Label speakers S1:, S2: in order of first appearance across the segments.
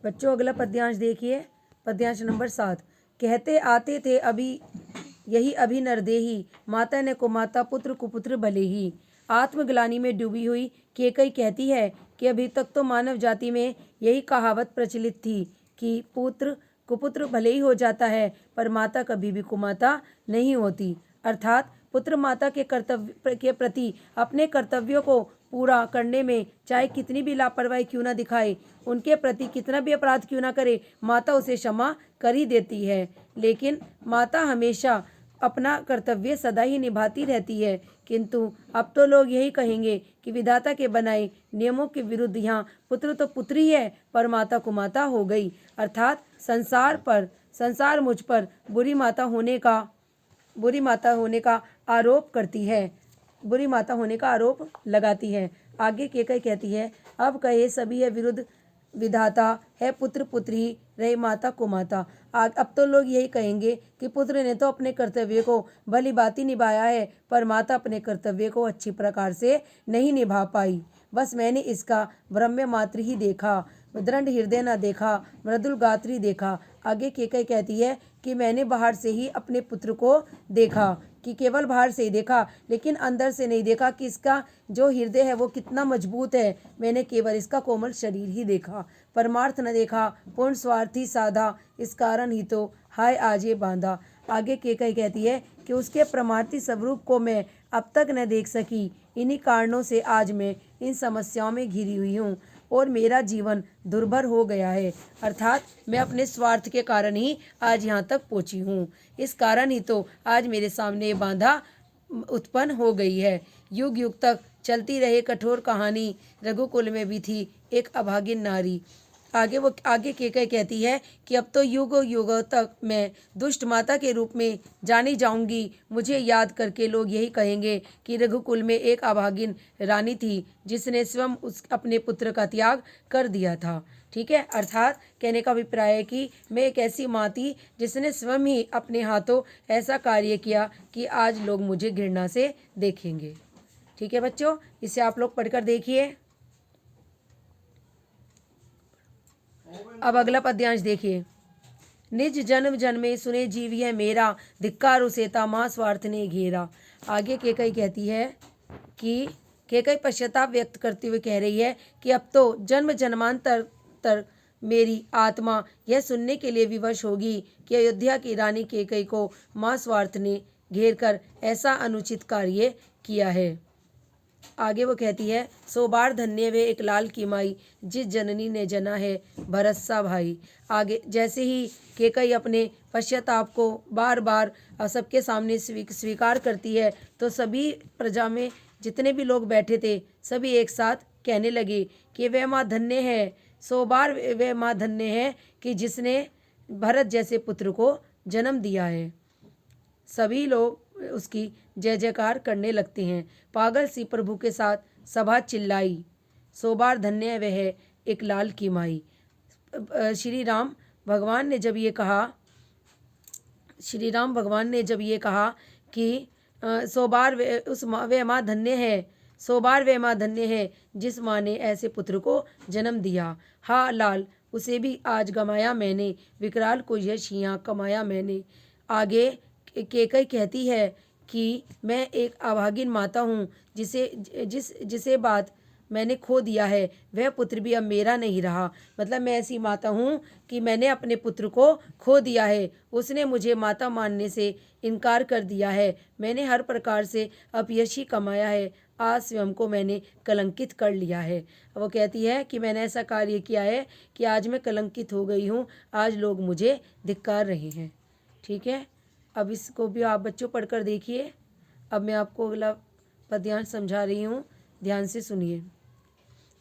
S1: बच्चों अगला पद्यांश देखिए, पद्यांश नंबर 7। कहते आते थे अभी यही अभी नरदेही, माता ने कुमाता पुत्र कुपुत्र भले ही। आत्मग्लानि में डूबी हुई केकई कहती है कि अभी तक तो मानव जाति में यही कहावत प्रचलित थी कि पुत्र कुपुत्र भले ही हो जाता है, पर माता कभी भी कुमाता नहीं होती। अर्थात पुत्र माता के कर्तव्य के प्रति अपने कर्तव्यों को पूरा करने में चाहे कितनी भी लापरवाही क्यों ना दिखाए, उनके प्रति कितना भी अपराध क्यों ना करे, माता उसे क्षमा कर ही देती है। लेकिन माता हमेशा अपना कर्तव्य सदा ही निभाती रहती है। किंतु अब तो लोग यही कहेंगे कि विधाता के बनाए नियमों के विरुद्ध यहाँ पुत्र तो पुत्र ही है, पर माता कुमाता हो गई। अर्थात संसार मुझ पर बुरी माता होने का आरोप करती है, बुरी माता होने का आरोप लगाती है। आगे केकई कहती है, अब कहे सभी है विरुद्ध विधाता, है पुत्र पुत्र ही रहे माता कुमाता। अब तो लोग यही कहेंगे कि पुत्र ने तो अपने कर्तव्य को भली भांति निभाया है, पर माता अपने कर्तव्य को अच्छी प्रकार से नहीं निभा पाई। बस मैंने इसका ब्रह्म मात्र ही देखा, दृढ़ हृदय न देखा, मृदुल गात्री देखा। आगे केकई कहती है कि मैंने बाहर से ही अपने पुत्र को देखा, कि केवल बाहर से ही देखा, लेकिन अंदर से नहीं देखा कि इसका जो हृदय है वो कितना मजबूत है। मैंने केवल इसका कोमल शरीर ही देखा, परमार्थ न देखा, पूर्ण स्वार्थी साधा, इस कारण ही तो हाय आज ये बांधा। आगे केकई कहती है कि उसके परमार्थी स्वरूप को मैं अब तक न देख सकी, इन्हीं कारणों से आज मैं इन समस्याओं में घिरी हुई हूँ और मेरा जीवन दुर्भर हो गया है। अर्थात मैं अपने स्वार्थ के कारण ही आज यहाँ तक पहुँची हूँ, इस कारण ही तो आज मेरे सामने ये बाधा उत्पन्न हो गई है। युग युग तक चलती रहे कठोर कहानी, रघुकुल में भी थी एक अभागिन नारी। आगे केकई कहती है कि अब तो युगों युगों तक मैं दुष्ट माता के रूप में जानी जाऊंगी। मुझे याद करके लोग यही कहेंगे कि रघुकुल में एक अभागिन रानी थी जिसने स्वयं अपने पुत्र का त्याग कर दिया था। ठीक है, अर्थात कहने का अभिप्राय है कि मैं एक ऐसी माँ थी जिसने स्वयं ही अपने हाथों ऐसा कार्य किया कि आज लोग मुझे घृणा से देखेंगे। ठीक है बच्चों, इसे आप लोग पढ़कर देखिए। अब अगला पद्यांश देखिए। निज जन्म जन्मे सुने जीव है मेरा, धिक्कार उसे ता मां स्वार्थ ने घेरा। आगे केकई कहती है कि केकई पश्चाताप व्यक्त करते हुए कह रही है कि अब तो जन्म जन्मांतर तर मेरी आत्मा यह सुनने के लिए विवश होगी कि अयोध्या की रानी केकई को मां स्वार्थ ने घेर कर ऐसा अनुचित कार्य किया है। आगे वो कहती है, सो बार धन्य वे एक लाल की माई, जिस जननी ने जना है भरसा भाई। आगे जैसे ही केकई अपने पश्चाताप को बार बार सबके सामने स्वीकार करती है, तो सभी प्रजा में जितने भी लोग बैठे थे सभी एक साथ कहने लगे कि वह माँ धन्य है, सो बार वह माँ धन्य है कि जिसने भरत जैसे पुत्र को जन्म दिया है। सभी लोग उसकी जय जयकार करने लगते हैं। पागल सी प्रभु के साथ सभा चिल्लाई, सो बार धन्य वह है एक लाल की माई। श्री राम भगवान ने जब ये कहा कि सो बार वह माँ धन्य है, सो बार वह माँ धन्य है जिस माँ ने ऐसे पुत्र को जन्म दिया। हा लाल, उसे भी आज गमाया मैंने, विकराल को यश यहाँ कमाया मैंने। आगे केकई कहती है कि मैं एक अभागिन माता हूँ, जिसे बात मैंने खो दिया है वह पुत्र भी अब मेरा नहीं रहा। मतलब मैं ऐसी माता हूँ कि मैंने अपने पुत्र को खो दिया है, उसने मुझे माता मानने से इनकार कर दिया है। मैंने हर प्रकार से अपयश ही कमाया है, आज स्वयं को मैंने कलंकित कर लिया है। वो कहती है कि मैंने ऐसा कार्य किया है कि आज मैं कलंकित हो गई हूँ, आज लोग मुझे धिक्कार रहे हैं। ठीक है, अब इसको भी आप बच्चों पढ़कर देखिए। अब मैं आपको अगला पद्यांश समझा रही हूँ, ध्यान से सुनिए।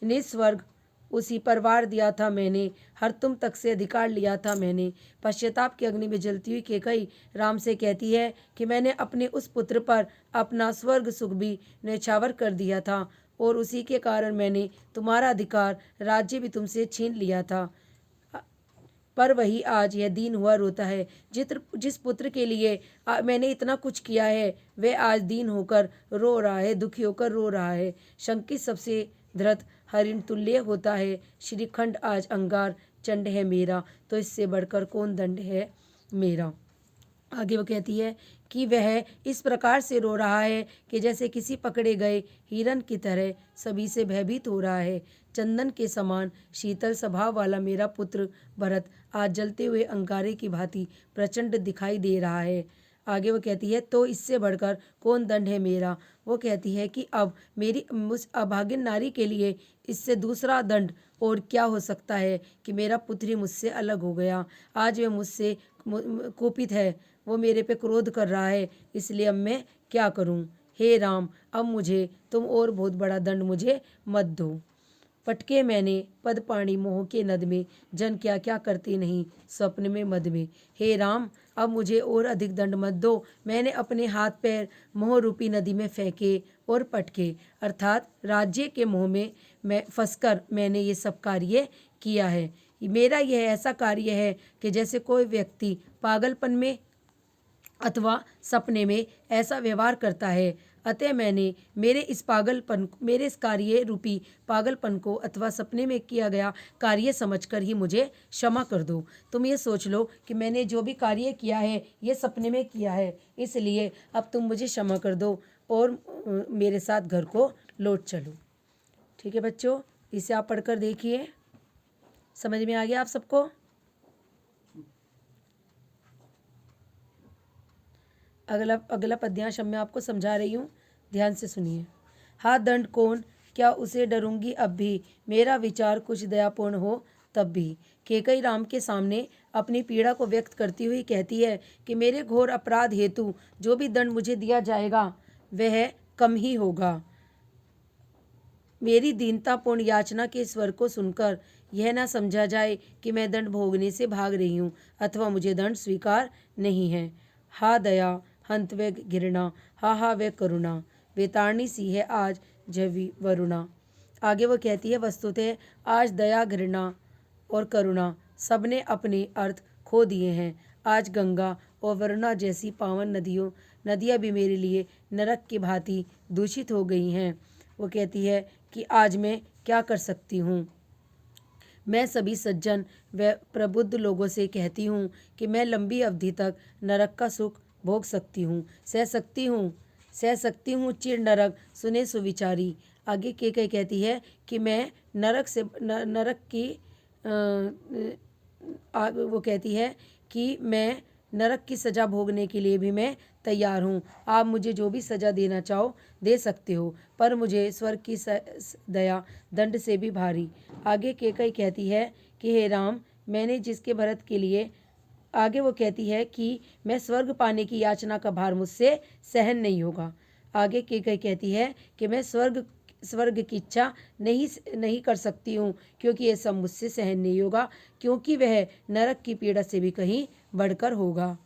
S1: निस्वर्ग उसी पर वार दिया था मैंने, हर तुम तक से अधिकार लिया था मैंने। पश्चाताप की अग्नि में जलती हुई केकई राम से कहती है कि मैंने अपने उस पुत्र पर अपना स्वर्ग सुख भी न्यौछावर कर दिया था और उसी के कारण मैंने तुम्हारा अधिकार राज्य भी तुमसे छीन लिया था। पर वही आज यह दीन हुआ रोता है। जिस पुत्र के लिए मैंने इतना कुछ किया है वह आज दीन होकर रो रहा है, दुखी होकर रो रहा है। शंकित सबसे धृत हरिण तुल्य होता है, श्रीखंड आज अंगार चंड है मेरा, तो इससे बढ़कर कौन दंड है मेरा। आगे वो कहती है कि वह इस प्रकार से रो रहा है कि जैसे किसी पकड़े गए हिरन की तरह सभी से भयभीत हो रहा है। चंदन के समान शीतल स्वभाव वाला मेरा पुत्र भरत आज जलते हुए अंगारे की भांति प्रचंड दिखाई दे रहा है। आगे वो कहती है तो इससे बढ़कर कौन दंड है मेरा। वो कहती है कि अब मेरी मुझ अभागिन नारी के लिए इससे दूसरा दंड और क्या हो सकता है कि मेरा पुत्र ही मुझसे अलग हो गया। आज वह मुझसे कुपित है, वो मेरे पे क्रोध कर रहा है, इसलिए अब मैं क्या करूं। हे राम, अब मुझे तुम और बहुत बड़ा दंड मुझे मत दो। पटके मैंने पद पाणी मोह के नद में, जन क्या क्या करते नहीं स्वप्न में मद में। हे राम, अब मुझे और अधिक दंड मत दो। मैंने अपने हाथ पैर मोह रूपी नदी में फेंके और पटके, अर्थात राज्य के मोह में मैं फंसकर मैंने ये सब कार्य किया है। मेरा यह ऐसा कार्य है कि जैसे कोई व्यक्ति पागलपन में अथवा सपने में ऐसा व्यवहार करता है। अतः मैंने मेरे इस कार्य रूपी पागलपन को अथवा सपने में किया गया कार्य समझकर ही मुझे क्षमा कर दो। तुम ये सोच लो कि मैंने जो भी कार्य किया है ये सपने में किया है, इसलिए अब तुम मुझे क्षमा कर दो और मेरे साथ घर को लौट चलो। ठीक है बच्चों, इसे आप पढ़कर देखिए। समझ में आ गया आप सबको? अगला पद्यांश अब मैं आपको समझा रही हूँ, ध्यान से सुनिए। हा दंड कौन, क्या उसे डरूंगी अब भी, मेरा विचार कुछ दयापूर्ण हो तब भी। केकई राम के सामने अपनी पीड़ा को व्यक्त करती हुई कहती है कि मेरे घोर अपराध हेतु जो भी दंड मुझे दिया जाएगा वह कम ही होगा। मेरी दीनतापूर्ण याचना के स्वर को सुनकर यह ना समझा जाए कि मैं दंड भोगने से भाग रही हूँ अथवा मुझे दंड स्वीकार नहीं है। हा दया हंत व घृणा, हा व करुणा, वेतारणी सी है आज जवी वरुणा। आगे वो कहती है वस्तुतः आज दया घृणा और करुणा सबने अपने अर्थ खो दिए हैं। आज गंगा और वरुणा जैसी पावन नदियाँ भी मेरे लिए नरक की भांति दूषित हो गई हैं। वो कहती है कि आज मैं क्या कर सकती हूँ। मैं सभी सज्जन व प्रबुद्ध लोगों से कहती हूँ कि मैं लंबी अवधि तक नरक का सुख भोग सकती हूँ, सह सकती हूँ चिर नरक सुने सुविचारी। आगे के कई कहती है कि मैं नरक की वो कहती है कि मैं नरक की सज़ा भोगने के लिए भी मैं तैयार हूँ। आप मुझे जो भी सज़ा देना चाहो दे सकते हो, पर मुझे स्वर्ग की दया दंड से भी भारी। आगे के कई कहती है कि हे राम, मैंने जिसके भरत के लिए आगे वो कहती है कि मैं स्वर्ग पाने की याचना का भार मुझसे सहन नहीं होगा। आगे के कई कहती है कि मैं स्वर्ग की इच्छा नहीं कर सकती हूँ, क्योंकि ये सब मुझसे सहन नहीं होगा, क्योंकि वह नरक की पीड़ा से भी कहीं बढ़कर होगा।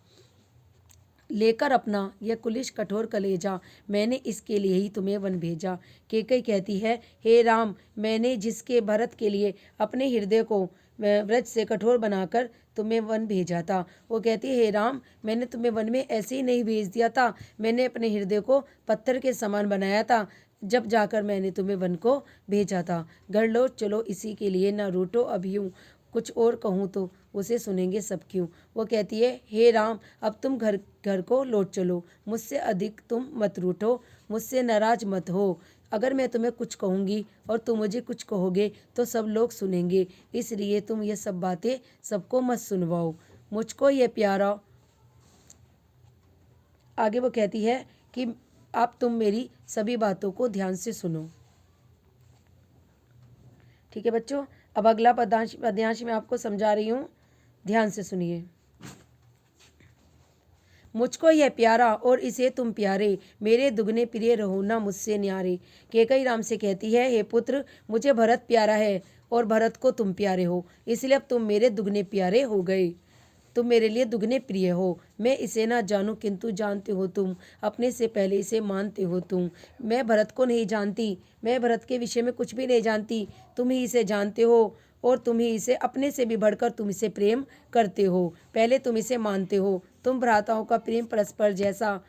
S1: लेकर अपना यह कुलिश कठोर कलेजा, मैंने इसके लिए ही तुम्हें वन भेजा। केकई कहती है हे राम, मैंने जिसके भरत के लिए अपने हृदय को व्रज से कठोर बनाकर तुम्हें वन भेजा था। वो कहती है हे राम, मैंने तुम्हें वन में ऐसे ही नहीं भेज दिया था, मैंने अपने हृदय को पत्थर के समान बनाया था, जब जाकर मैंने तुम्हें वन को भेजा था। घर लौट चलो, इसी के लिए ना रूठो अभी यूं, कुछ और कहूँ तो उसे सुनेंगे सब क्यों। वो कहती है हे राम, अब तुम घर को लौट चलो, मुझसे अधिक तुम मत रूठो, मुझसे नाराज मत हो। अगर मैं तुम्हें कुछ कहूँगी और तुम मुझे कुछ कहोगे तो सब लोग सुनेंगे, इसलिए तुम ये सब बातें सबको मत सुनवाओ, मुझको ये प्यारा। आगे वो कहती है कि अब तुम मेरी सभी बातों को ध्यान से सुनो। ठीक है बच्चों, अब अगला पद्यांश मैं आपको समझा रही हूँ, ध्यान से सुनिए। मुझको यह प्यारा और इसे तुम प्यारे, मेरे दुगने प्रिय रहो ना मुझसे न्यारे। केकई राम से कहती है हे पुत्र, मुझे भरत प्यारा है और भरत को तुम प्यारे हो, इसलिए अब तुम मेरे दुगने प्यारे हो गए, तुम मेरे लिए दुगने प्रिय हो। मैं इसे ना जानूं किंतु जानते हो तुम, अपने से पहले इसे मानते हो तुम। मैं भरत को नहीं जानती, मैं भरत के विषय में कुछ भी नहीं जानती, तुम ही इसे जानते हो और तुम ही इसे अपने से भी बढ़कर तुम इसे प्रेम करते हो। पहले तुम इसे मानते हो। तुम भ्राताओं का प्रेम परस्पर जैसा,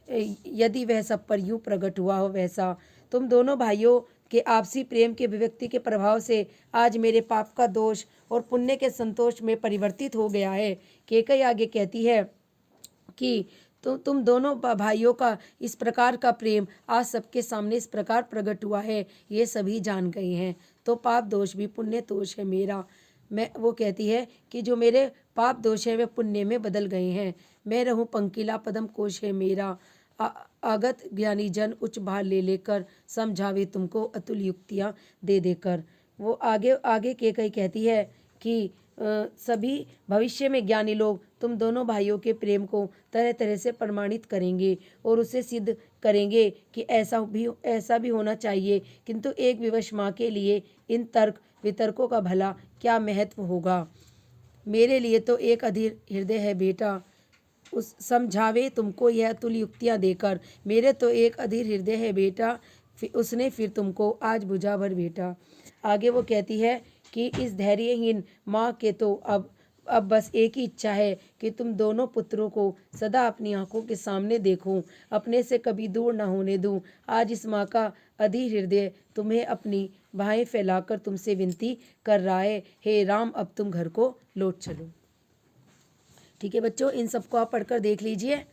S1: यदि वह सब पर यूँ प्रकट हुआ हो वैसा। तुम दोनों भाइयों के आपसी प्रेम के अभिव्यक्ति के प्रभाव से आज मेरे पाप का दोष और पुण्य के संतोष में परिवर्तित हो गया है। केकई आगे कहती है कि तुम दोनों भाइयों का इस प्रकार का प्रेम आज सबके सामने इस प्रकार प्रकट हुआ है, ये सभी जान गए हैं। तो पाप दोष भी पुण्य दोष है मेरा। वो कहती है कि जो मेरे पाप दोष है वे पुण्य में बदल गए हैं। मैं रहूं पंकिला पदम कोश है मेरा। अगत ज्ञानी जन उच्च भार ले लेकर समझावे तुमको अतुल युक्तियाँ दे देकर। वो आगे आगे के कई कहती है कि सभी भविष्य में ज्ञानी लोग तुम दोनों भाइयों के प्रेम को तरह तरह से प्रमाणित करेंगे और उसे सिद्ध करेंगे कि ऐसा भी होना चाहिए, किंतु एक विवश माँ के लिए इन तर्क वितर्कों का भला क्या महत्व होगा। मेरे लिए तो एक अधीर हृदय है बेटा, उस समझावे तुमको यह अतुल युक्तियाँ देकर। मेरे तो एक अधीर हृदय है बेटा, उसने फिर तुमको आज बुझा भर बेटा। आगे वो कहती है कि इस धैर्यहीन माँ के तो अब बस एक ही इच्छा है कि तुम दोनों पुत्रों को सदा अपनी आंखों के सामने देखूं, अपने से कभी दूर न होने दूं। आज इस माँ का अधीर हृदय तुम्हें अपनी बाहें फैलाकर तुमसे विनती कर रहा है, हे राम अब तुम घर को लौट चलो। ठीक है बच्चों, इन सबको आप पढ़कर देख लीजिए।